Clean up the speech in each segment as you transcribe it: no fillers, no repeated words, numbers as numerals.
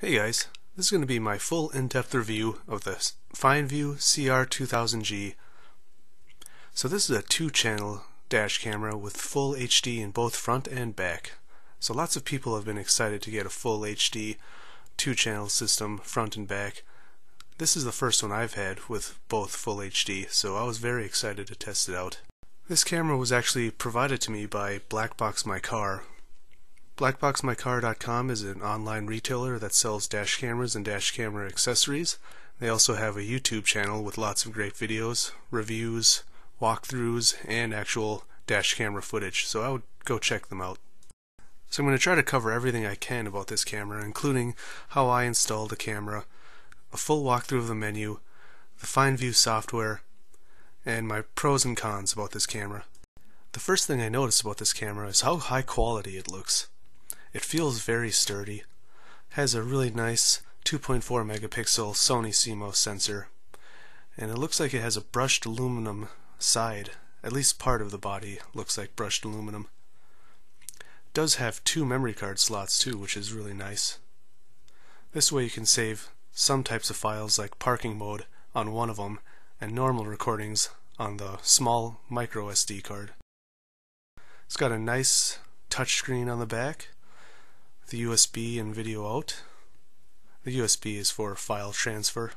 Hey guys, this is going to be my full in-depth review of the Finevu CR-2000G. So this is a 2-channel dash camera with full HD in both front and back. So lots of people have been excited to get a full HD 2-channel system front and back. This is the first one I've had with both full HD, so I was very excited to test it out. This camera was actually provided to me by BlackboxMyCar. BlackboxMyCar.com is an online retailer that sells dash cameras and dash camera accessories. They also have a YouTube channel with lots of great videos, reviews, walkthroughs, and actual dash camera footage, so I would go check them out. So I'm going to try to cover everything I can about this camera, including how I installed the camera, a full walkthrough of the menu, the Finevu software, and my pros and cons about this camera. The first thing I noticed about this camera is how high quality it looks. It feels very sturdy, has a really nice 2.4 megapixel Sony CMOS sensor, and it looks like it has a brushed aluminum side. At least part of the body looks like brushed aluminum. It does have 2 memory card slots too, which is really nice. This way you can save some types of files like parking mode on one of them and normal recordings on the small micro SD card. It's got a nice touchscreen on the back, the USB and video out. The USB is for file transfer.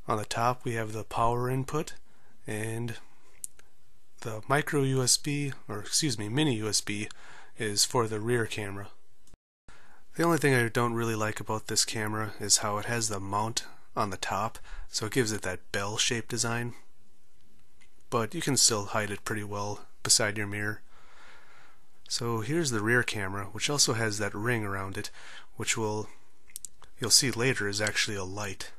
On the top we have the power input, and the micro USB, or excuse me, mini USB is for the rear camera. The only thing I don't really like about this camera is how it has the mount on the top, so it gives it that bell-shaped design. But you can still hide it pretty well beside your mirror. So here's the rear camera, which also has that ring around it, which you'll see later is actually a light.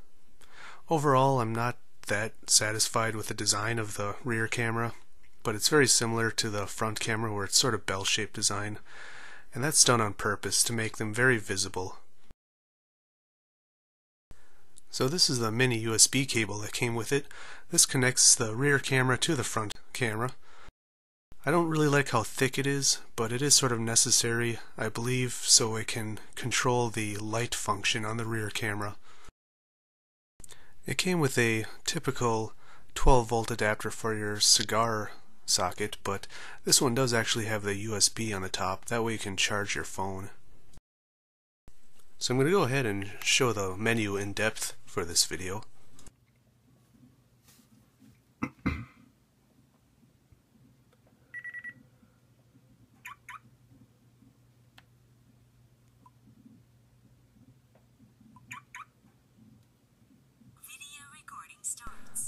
Overall, I'm not that satisfied with the design of the rear camera, but it's very similar to the front camera where it's sort of bell-shaped design, and that's done on purpose to make them very visible. So this is the mini USB cable that came with it. This connects the rear camera to the front camera. I don't really like how thick it is, but it is sort of necessary, I believe, so it can control the light function on the rear camera. It came with a typical 12-volt adapter for your cigar socket, but this one does actually have the USB on the top. That way you can charge your phone. So I'm going to go ahead and show the menu in depth for this video.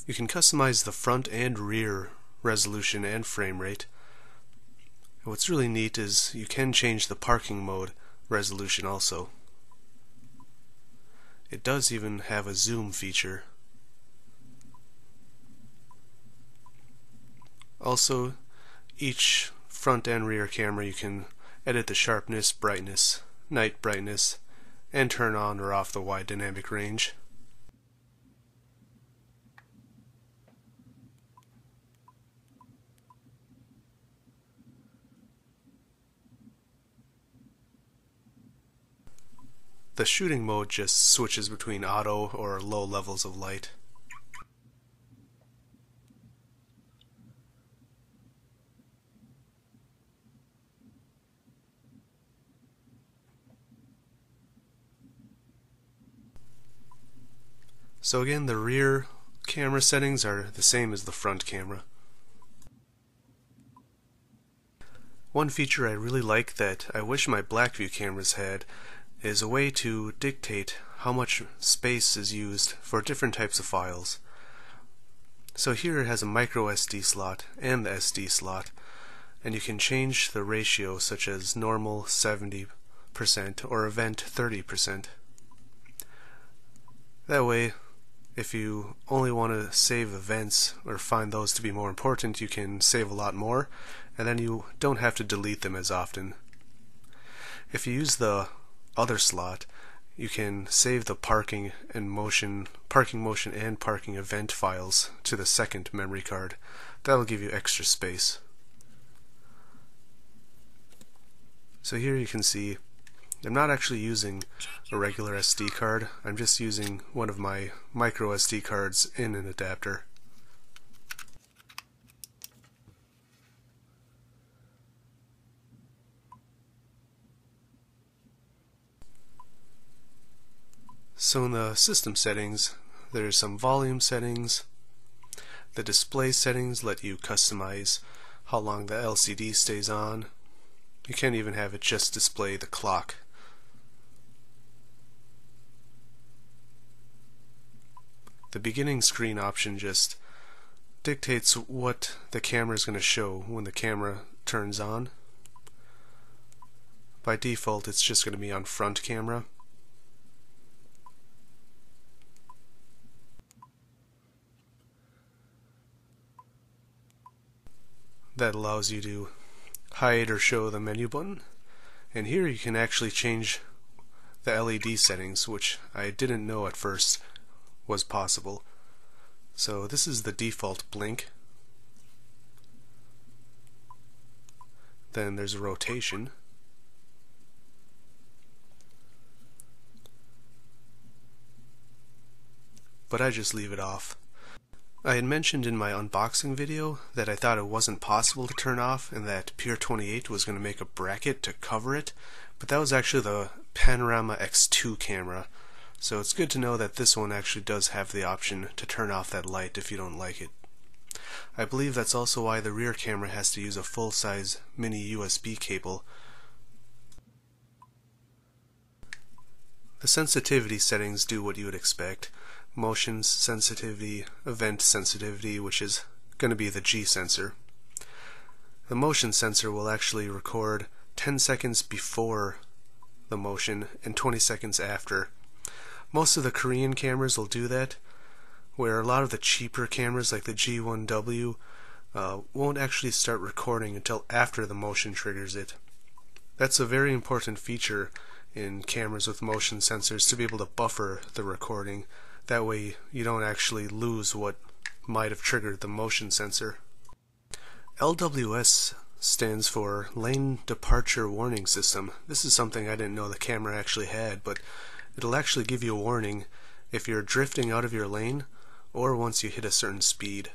You can customize the front and rear resolution and frame rate. And what's really neat is you can change the parking mode resolution also. It does even have a zoom feature. Also, each front and rear camera you can edit the sharpness, brightness, night brightness, and turn on or off the wide dynamic range. The shooting mode just switches between auto or low levels of light. So again, the rear camera settings are the same as the front camera. One feature I really like that I wish my Blackview cameras had is a way to dictate how much space is used for different types of files. So here it has a micro SD slot and the SD slot, and you can change the ratio, such as normal 70% or event 30%. That way, if you only want to save events or find those to be more important, you can save a lot more, and then you don't have to delete them as often. If you use the other slot, you can save the parking motion and parking event files to the second memory card. That'll give you extra space. So here you can see I'm not actually using a regular SD card, I'm just using one of my micro SD cards in an adapter. So in the system settings, there's some volume settings. The display settings let you customize how long the LCD stays on. You can't even have it just display the clock. The beginning screen option just dictates what the camera is going to show when the camera turns on. By default, it's just going to be on front camera. That allows you to hide or show the menu button. And here you can actually change the LED settings, which I didn't know at first was possible. So this is the default blink. Then there's a rotation. But I just leave it off. I had mentioned in my unboxing video that I thought it wasn't possible to turn off and that Pier 28 was going to make a bracket to cover it, but that was actually the Panorama X2 camera. So it's good to know that this one actually does have the option to turn off that light if you don't like it. I believe that's also why the rear camera has to use a full-size mini USB cable. The sensitivity settings do what you would expect. Motion sensitivity, event sensitivity, which is going to be the G sensor. The motion sensor will actually record 10 seconds before the motion and 20 seconds after. Most of the Korean cameras will do that, where a lot of the cheaper cameras like the G1W won't actually start recording until after the motion triggers it. That's a very important feature in cameras with motion sensors, to be able to buffer the recording. That way you don't actually lose what might have triggered the motion sensor. LWS stands for Lane Departure Warning System. This is something I didn't know the camera actually had, but it'll actually give you a warning if you're drifting out of your lane or once you hit a certain speed.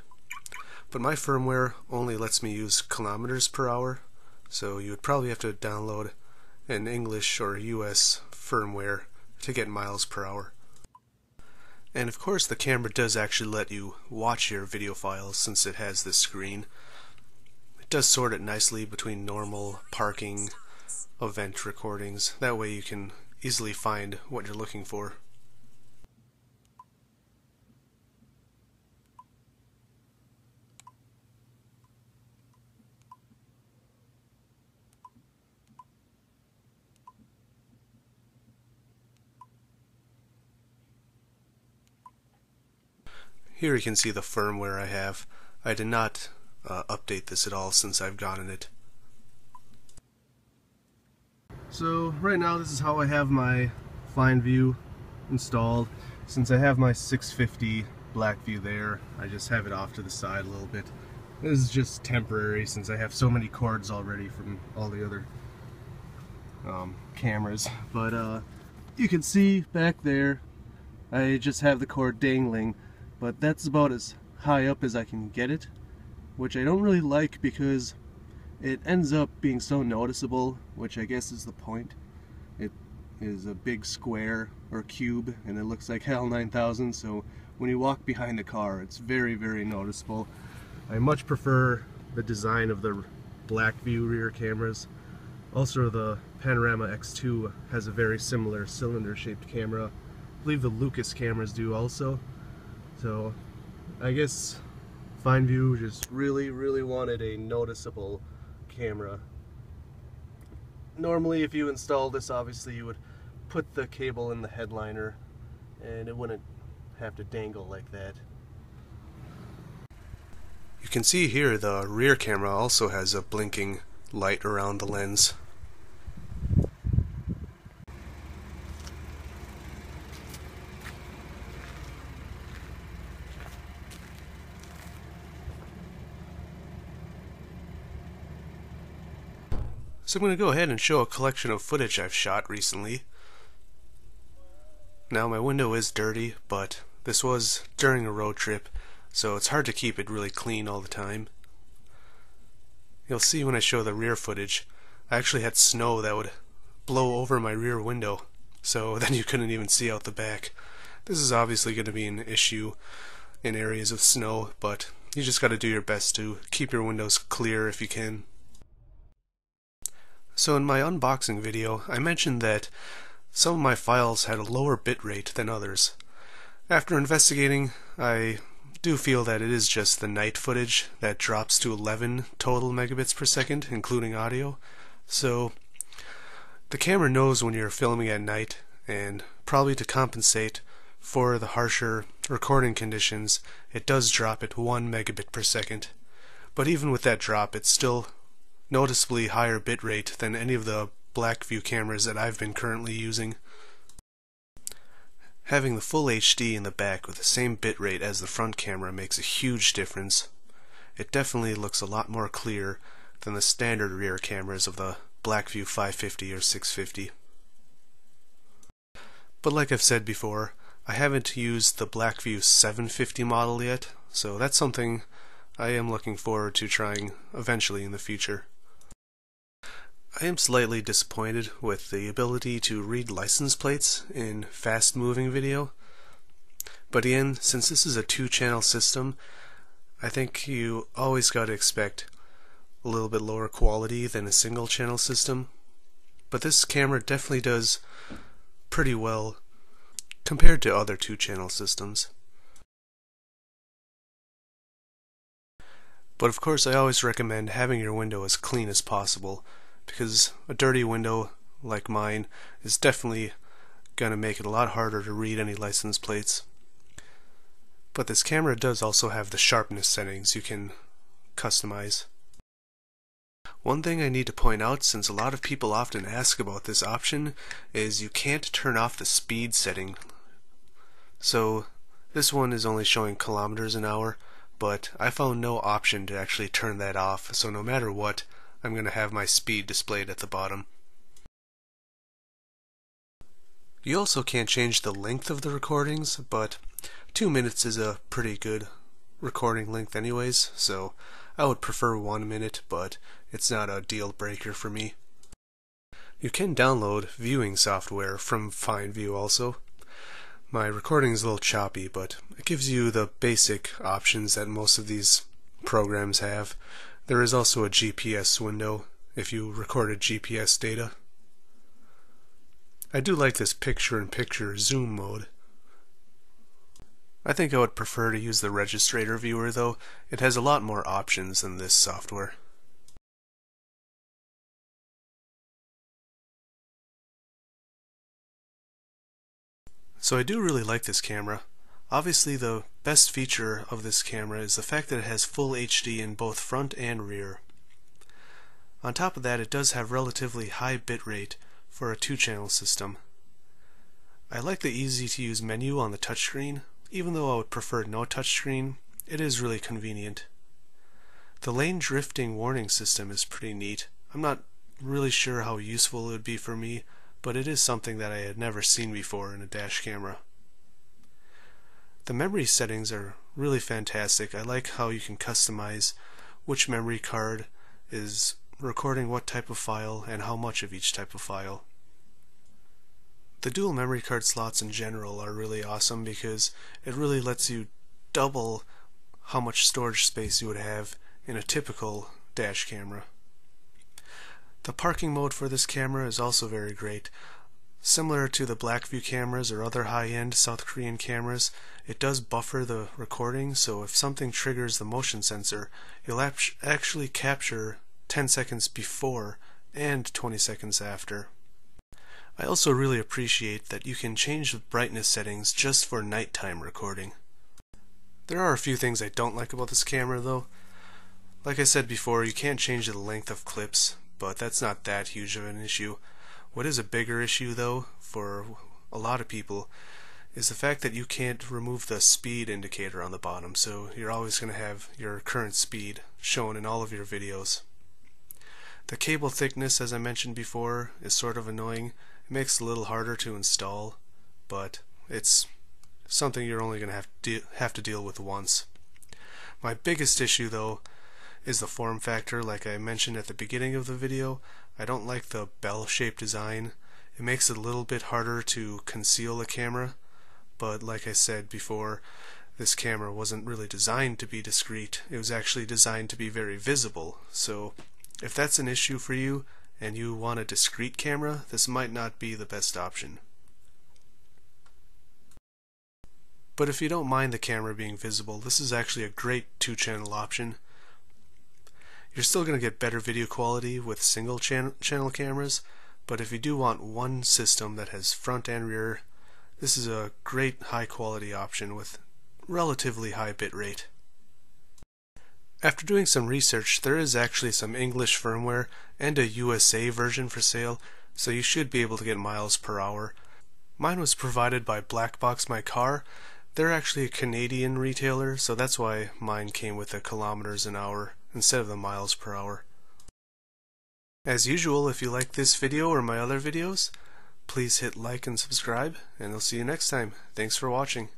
But my firmware only lets me use kilometers per hour, so you would probably have to download an English or US firmware to get miles per hour. And of course the camera does actually let you watch your video files since it has this screen. It does sort it nicely between normal, parking, event recordings. That way you can easily find what you're looking for. Here you can see the firmware I have. I did not update this at all since I've gotten it. So right now this is how I have my Finevu installed. Since I have my 650 Blackview there, I just have it off to the side a little bit. This is just temporary since I have so many cords already from all the other cameras. But you can see back there I just have the cord dangling. But that's about as high up as I can get it, which I don't really like because it ends up being so noticeable, which I guess is the point. It is a big square or cube and it looks like HAL 9000, so when you walk behind the car it's very, very noticeable. I much prefer the design of the Blackview rear cameras. Also the Panorama X2 has a very similar cylinder shaped camera. I believe the Lucas cameras do also. So I guess Finevu just really wanted a noticeable camera. Normally if you install this, obviously you would put the cable in the headliner and it wouldn't have to dangle like that. You can see here the rear camera also has a blinking light around the lens. So I'm going to go ahead and show a collection of footage I've shot recently. Now my window is dirty, but this was during a road trip, so it's hard to keep it really clean all the time. You'll see when I show the rear footage, I actually had snow that would blow over my rear window, so then you couldn't even see out the back. This is obviously going to be an issue in areas of snow, but you just got to do your best to keep your windows clear if you can. So in my unboxing video, I mentioned that some of my files had a lower bitrate than others. After investigating, I do feel that it is just the night footage that drops to 11 total megabits per second, including audio. So the camera knows when you're filming at night, and probably to compensate for the harsher recording conditions, it does drop at 1 megabit per second. But even with that drop, it's still noticeably higher bitrate than any of the Blackview cameras that I've been currently using. Having the full HD in the back with the same bitrate as the front camera makes a huge difference. It definitely looks a lot more clear than the standard rear cameras of the Blackview 550 or 650. But like I've said before, I haven't used the Blackview 750 model yet, so that's something I am looking forward to trying eventually in the future. I am slightly disappointed with the ability to read license plates in fast-moving video, but again, since this is a two-channel system, I think you always got to expect a little bit lower quality than a single-channel system. But this camera definitely does pretty well compared to other two-channel systems. But of course, I always recommend having your window as clean as possible, because a dirty window like mine is definitely going to make it a lot harder to read any license plates. But this camera does also have the sharpness settings you can customize. One thing I need to point out, since a lot of people often ask about this option, is you can't turn off the speed setting. So this one is only showing kilometers an hour, but I found no option to actually turn that off, so no matter what, I'm going to have my speed displayed at the bottom. You also can't change the length of the recordings, but 2 minutes is a pretty good recording length anyways, so I would prefer 1 minute, but it's not a deal breaker for me. You can download viewing software from Finevu also. My recording is a little choppy, but it gives you the basic options that most of these programs have. There is also a GPS window if you recorded GPS data. I do like this picture-in-picture zoom mode. I think I would prefer to use the registrator viewer though. It has a lot more options than this software. So I do really like this camera. Obviously the best feature of this camera is the fact that it has full HD in both front and rear. On top of that, it does have relatively high bitrate for a two-channel system. I like the easy-to-use menu on the touchscreen. Even though I would prefer no touchscreen, it is really convenient. The lane drifting warning system is pretty neat. I'm not really sure how useful it would be for me, but it is something that I had never seen before in a dash camera. The memory settings are really fantastic. I like how you can customize which memory card is recording what type of file and how much of each type of file. The dual memory card slots in general are really awesome because it really lets you double how much storage space you would have in a typical dash camera. The parking mode for this camera is also very great. Similar to the Blackview cameras or other high-end South Korean cameras, it does buffer the recording, so if something triggers the motion sensor, you'll actually capture 10 seconds before and 20 seconds after. I also really appreciate that you can change the brightness settings just for nighttime recording. There are a few things I don't like about this camera though. Like I said before, you can't change the length of clips, but that's not that huge of an issue. What is a bigger issue though, for a lot of people, is the fact that you can't remove the speed indicator on the bottom, so you're always going to have your current speed shown in all of your videos. The cable thickness, as I mentioned before, is sort of annoying. It makes it a little harder to install, but it's something you're only going to have to deal with once. My biggest issue though is the form factor. Like I mentioned at the beginning of the video, I don't like the bell-shaped design. It makes it a little bit harder to conceal a camera, but like I said before, this camera wasn't really designed to be discreet. It was actually designed to be very visible. So if that's an issue for you and you want a discreet camera, this might not be the best option. But if you don't mind the camera being visible, this is actually a great 2-channel option. You're still going to get better video quality with single channel cameras, but if you do want one system that has front and rear, this is a great high quality option with relatively high bitrate. After doing some research, there is actually some English firmware and a USA version for sale, so you should be able to get miles per hour. Mine was provided by Blackbox My Car. They're actually a Canadian retailer, so that's why mine came with the kilometers an hour instead of the miles per hour. As usual, if you like this video or my other videos, please hit like and subscribe, and I'll see you next time. Thanks for watching.